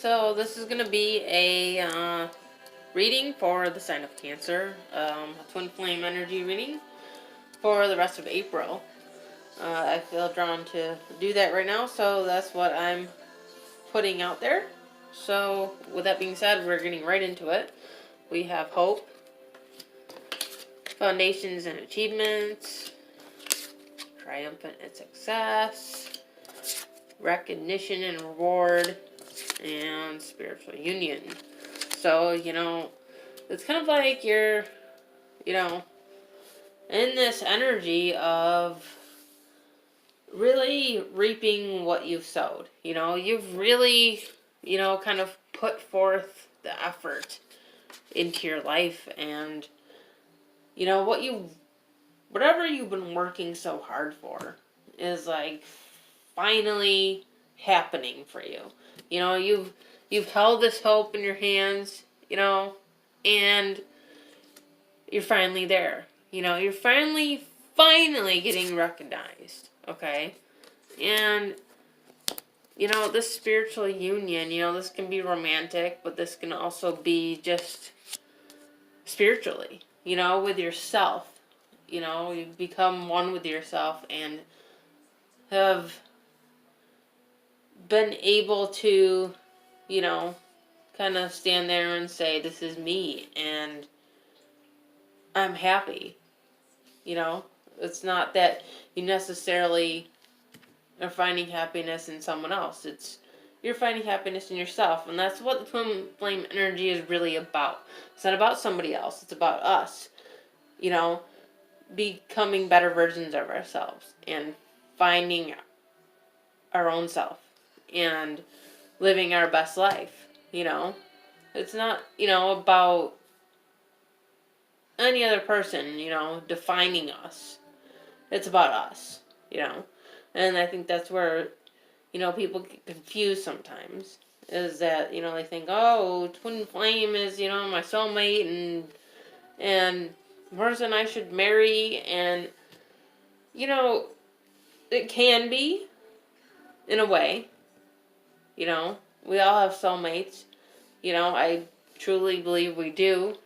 so this is going to be a reading for the sign of Cancer, a twin flame energy reading for the rest of April. I feel drawn to do that right now, so that's what I'm putting out there. So with that being said, we're getting right into it. We have hope, foundations and achievements, triumphant and success, recognition and reward, and spiritual union. So, it's kind of like you're, in this energy of really reaping what you've sowed. You've really, kind of put forth the effort into your life, and, whatever you've been working so hard for is like finally happening for you. You've held this hope in your hands, and you're finally there. You're finally getting recognized, okay? And, this spiritual union, this can be romantic, but this can also be just spiritually, with yourself. You become one with yourself and have been able to, kind of stand there and say, this is me, and I'm happy. It's not that you necessarily are finding happiness in someone else. You're finding happiness in yourself, and that's what the twin flame energy is really about. It's not about somebody else. It's about us, becoming better versions of ourselves and finding our own self and living our best life. It's not, about any other person, defining us. It's about us, And I think that's where, people get confused sometimes. Is that, they think, oh, twin flame is, my soulmate and the person I should marry. And, it can be, in a way. We all have soulmates. I truly believe we do.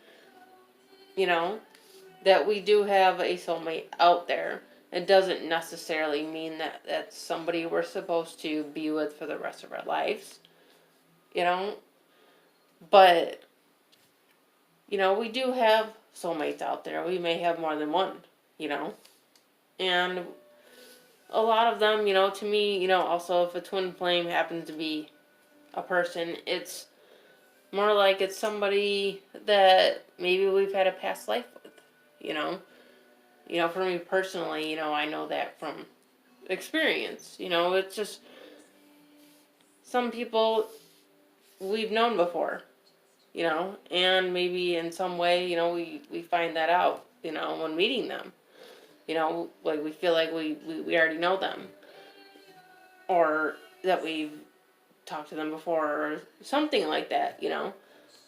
That we do have a soulmate out there. It doesn't necessarily mean that that's somebody we're supposed to be with for the rest of our lives. But, we do have soulmates out there. We may have more than one, And a lot of them, to me, also if a twin flame happens to be a person, it's more like it's somebody that maybe we've had a past life with, For me personally, I know that from experience. It's just some people we've known before, and maybe in some way, we find that out, when meeting them. Like we feel like we already know them. Or that we've talked to them before or something like that,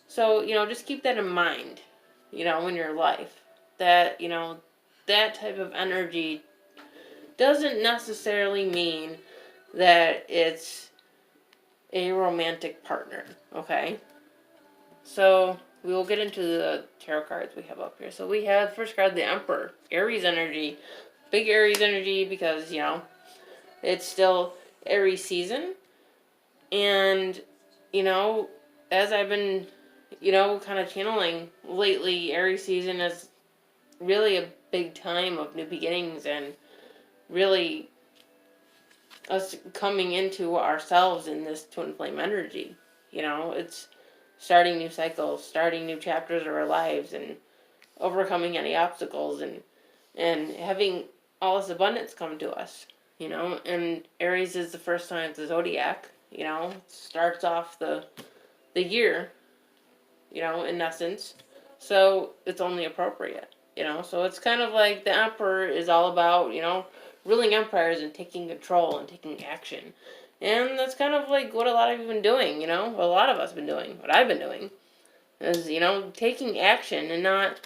So, just keep that in mind, in your life. That, that type of energy doesn't necessarily mean that it's a romantic partner, okay? So, we will get into the tarot cards we have up here. So, we have, first card, the Emperor. Aries energy. Big Aries energy because, it's still Aries season. And, as I've been, kind of channeling lately, Aries season is really a big time of new beginnings and really us coming into ourselves in this twin flame energy. It's starting new cycles, starting new chapters of our lives, and overcoming any obstacles and having all this abundance come to us, And Aries is the first sign of the zodiac, starts off the year, in essence. So it's only appropriate, So it's kind of like the Emperor is all about, ruling empires and taking control and taking action. And that's kind of like what a lot of you have been doing, what a lot of us have been doing, what I've been doing. Is, taking action and not,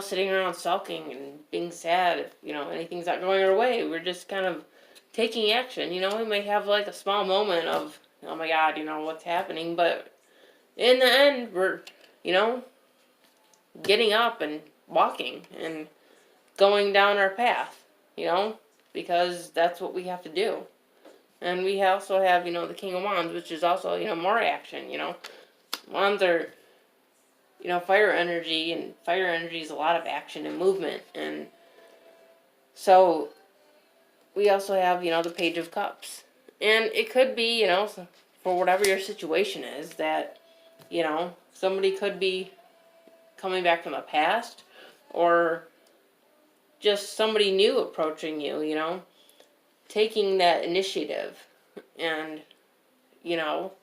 sitting around sulking and being sad if, anything's not going our way. We're just kind of taking action. We may have like a small moment of, oh my God, what's happening? But in the end, we're, you know, getting up and walking and going down our path, because that's what we have to do. And we also have, the King of Wands, which is also, more action, Wands are, fire energy, and fire energy is a lot of action and movement. And so we also have, the Page of Cups. And it could be, for whatever your situation is, that, somebody could be coming back from the past, or just somebody new approaching you, taking that initiative and,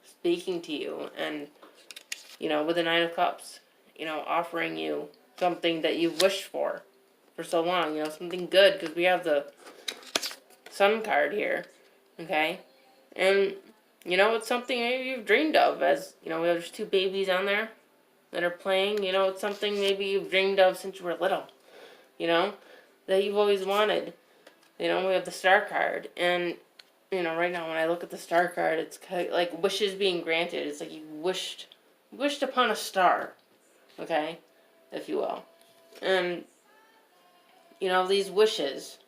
speaking to you, and, with the Nine of Cups, offering you something that you've wished for so long, something good, because we have the Sun card here, okay? And, it's something maybe you've dreamed of, as, there's two babies on there that are playing, it's something maybe you've dreamed of since you were little, that you've always wanted. We have the Star card, and, right now when I look at the Star card, it's kind of like wishes being granted. It's like you wished upon a star, okay, if you will. And, these wishes,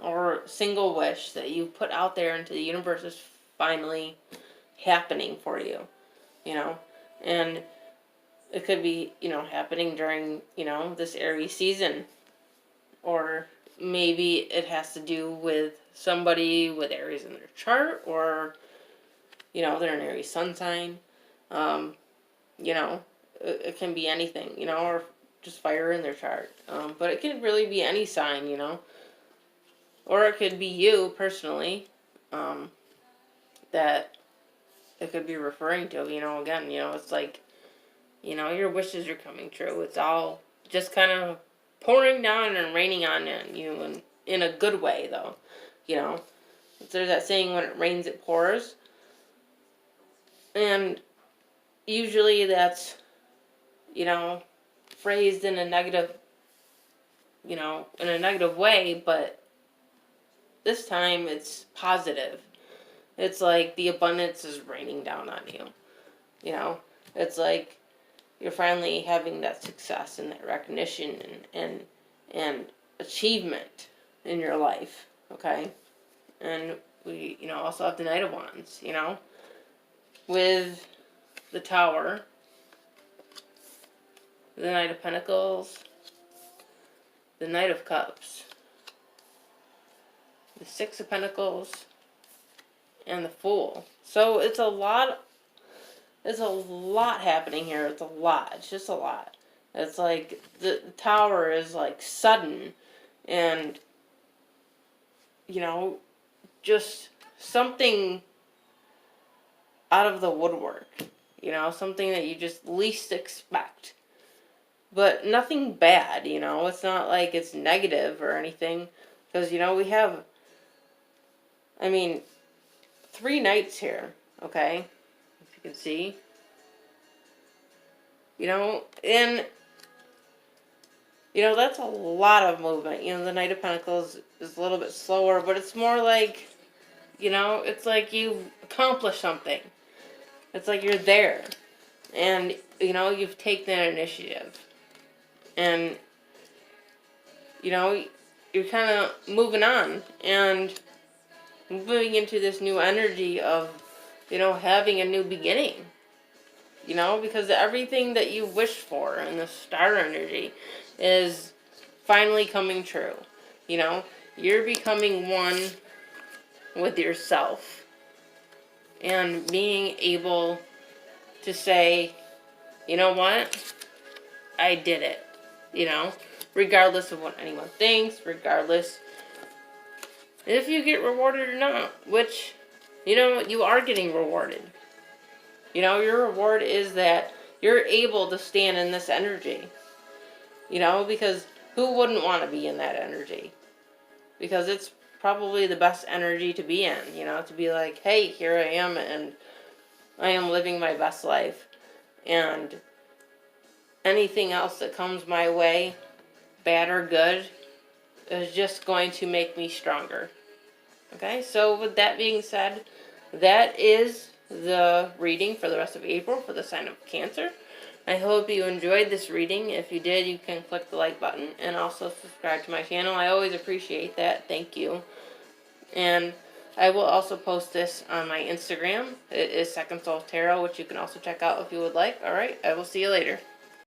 or single wish that you put out there into the universe, is finally happening for you, and it could be, happening during, this Aries season, or maybe it has to do with somebody with Aries in their chart, or, they're an Aries sun sign. It can be anything, or just fire in their chart. But it can really be any sign, or it could be you personally, that it could be referring to, again, it's like, your wishes are coming true. It's all just kind of pouring down and raining on you, and in a good way, though. There's that saying, when it rains, it pours. And usually that's, phrased in a negative, way, but this time it's positive. It's like the abundance is raining down on you. It's like you're finally having that success and that recognition and achievement in your life, okay? And we, also have the Knight of Wands, with the Tower, the Knight of Pentacles, the Knight of Cups, the Six of Pentacles, and the Fool. So it's a lot happening here. It's a lot. It's just a lot. It's like the Tower is like sudden, and, just something out of the woodwork. Something that you just least expect. But nothing bad, It's not like it's negative or anything. Because, we have, 3 knights here, okay? If you can see. And, that's a lot of movement. The Knight of Pentacles is a little bit slower, but it's more like, it's like you've accomplished something. It's like you're there. And, you've taken that initiative. And, you're kind of moving on and moving into this new energy of, having a new beginning. Because everything that you wished for in the Star energy is finally coming true. You're becoming one with yourself and being able to say, you know what? I did it. Regardless of what anyone thinks, regardless if you get rewarded or not, which, you are getting rewarded. Your reward is that you're able to stand in this energy. Because who wouldn't want to be in that energy? Because it's probably the best energy to be in, to be like, hey, here I am, and I am living my best life. And anything else that comes my way, bad or good, is just going to make me stronger. Okay, so with that being said, that is the reading for the rest of April for the sign of Cancer. I hope you enjoyed this reading. If you did, you can click the like button and also subscribe to my channel. I always appreciate that. Thank you. And I will also post this on my Instagram. It is Second Soul Tarot, which you can also check out if you would like. Alright, I will see you later.